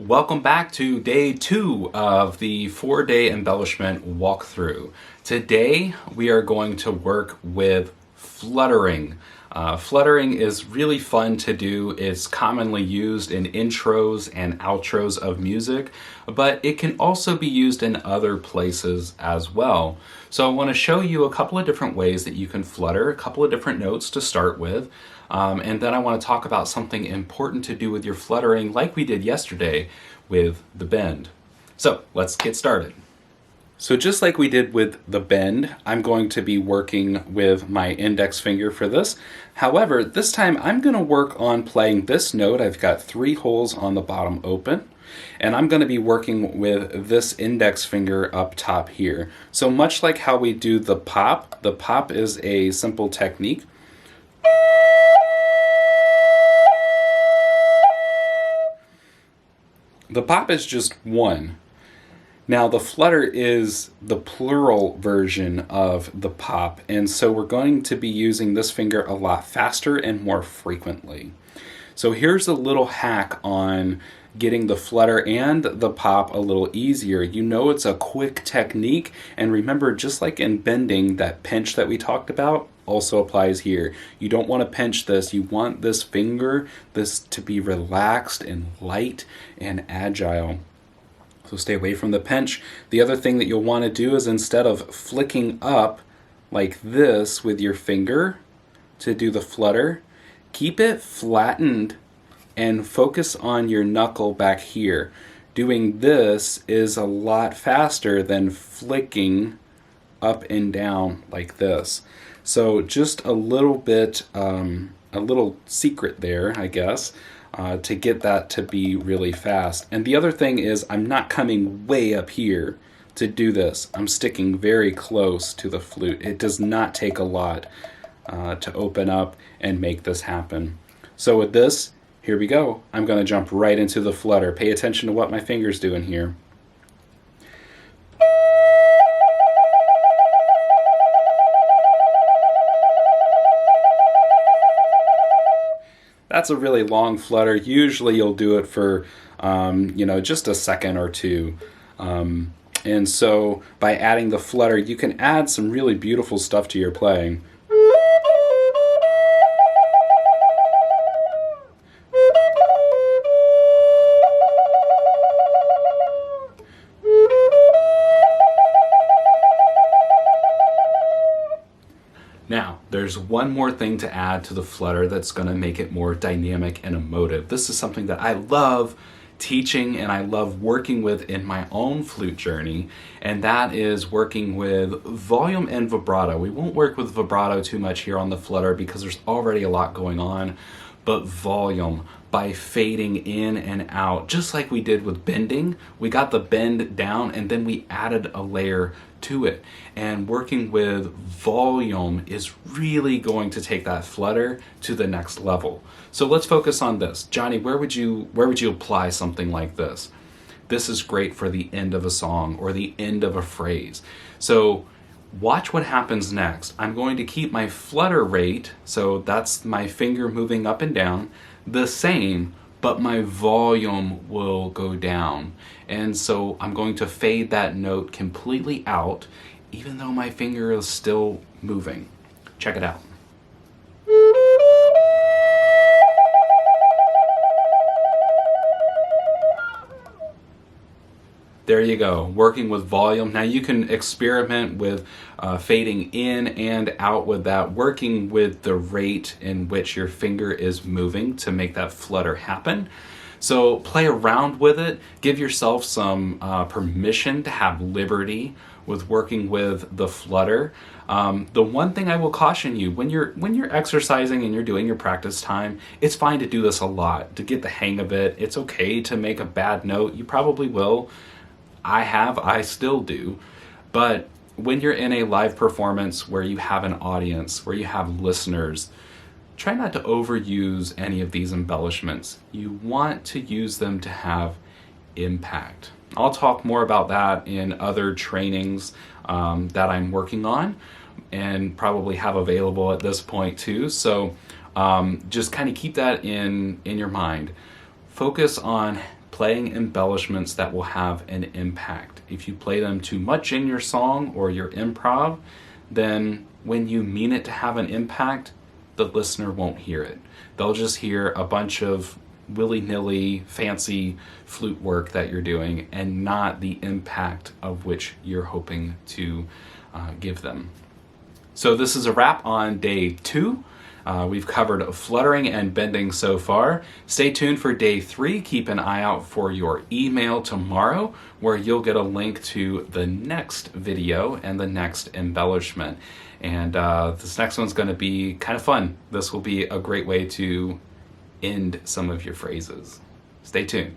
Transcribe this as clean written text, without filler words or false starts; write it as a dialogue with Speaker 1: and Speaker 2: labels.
Speaker 1: Welcome back to day 2 of the 4-day embellishment walkthrough. Today we are going to work with fluttering. Fluttering is really fun to do. It's commonly used in intros and outros of music, but it can also be used in other places as well. So I want to show you a couple of different ways that you can flutter, a couple of different notes to start with. And then I want to talk about something important to do with your fluttering like we did yesterday with the bend. So let's get started. So just like we did with the bend, I'm going to be working with my index finger for this. However, this time I'm going to work on playing this note. I've got 3 holes on the bottom open, and I'm going to be working with this index finger up top here. So much like how we do the pop is a simple technique. The pop is just 1. Now the flutter is the plural version of the pop, and so we're going to be using this finger a lot faster and more frequently. So here's a little hack on getting the flutter and the pop a little easier. You know it's a quick technique, and remember, just like in bending, that pinch that we talked about also applies here. You don't want to pinch this. You want this finger, this to be relaxed and light and agile. So stay away from the pinch. The other thing that you'll want to do is, instead of flicking up like this with your finger to do the flutter, keep it flattened and focus on your knuckle back here. Doing this is a lot faster than flicking up and down like this. So just a little bit, a little secret there, I guess, to get that to be really fast. And the other thing is, I'm not coming way up here to do this. I'm sticking very close to the flute. It does not take a lot to open up and make this happen. So with this, here we go. I'm going to jump right into the flutter. Pay attention to what my finger's doing here. That's a really long flutter. Usually you'll do it for, just a second or two. And so by adding the flutter, you can add some really beautiful stuff to your playing. Now, there's one more thing to add to the flutter that's going to make it more dynamic and emotive. This is something that I love teaching and I love working with in my own flute journey, and that is working with volume and vibrato. We won't work with vibrato too much here on the flutter because there's already a lot going on, but volume, by fading in and out, just like we did with bending. We got the bend down and then we added a layer to it. And working with volume is really going to take that flutter to the next level. So let's focus on this. Johnny, where would you apply something like this? This is great for the end of a song or the end of a phrase. So watch what happens next. I'm going to keep my flutter rate, so that's my finger moving up and down, the same, but my volume will go down. And so I'm going to fade that note completely out, even though my finger is still moving. Check it out. There you go, working with volume. Now you can experiment with fading in and out with that, working with the rate in which your finger is moving to make that flutter happen. So play around with it, give yourself some permission to have liberty with working with the flutter. The one thing I will caution you, when you're exercising and you're doing your practice time, it's fine to do this a lot, to get the hang of it. It's okay to make a bad note. You probably will. I still do. But when you're in a live performance where you have an audience, where you have listeners, try not to overuse any of these embellishments. You want to use them to have impact. I'll talk more about that in other trainings that I'm working on and probably have available at this point too. So just kind of keep that in your mind. Focus on playing embellishments that will have an impact. If you play them too much in your song or your improv, then when you mean it to have an impact, the listener won't hear it. They'll just hear a bunch of willy-nilly fancy flute work that you're doing and not the impact of which you're hoping to give them. So this is a wrap on day 2. We've covered fluttering and bending so far. Stay tuned for day 3. Keep an eye out for your email tomorrow, where you'll get a link to the next video and the next embellishment. And this next one's going to be kind of fun. This will be a great way to end some of your phrases. Stay tuned.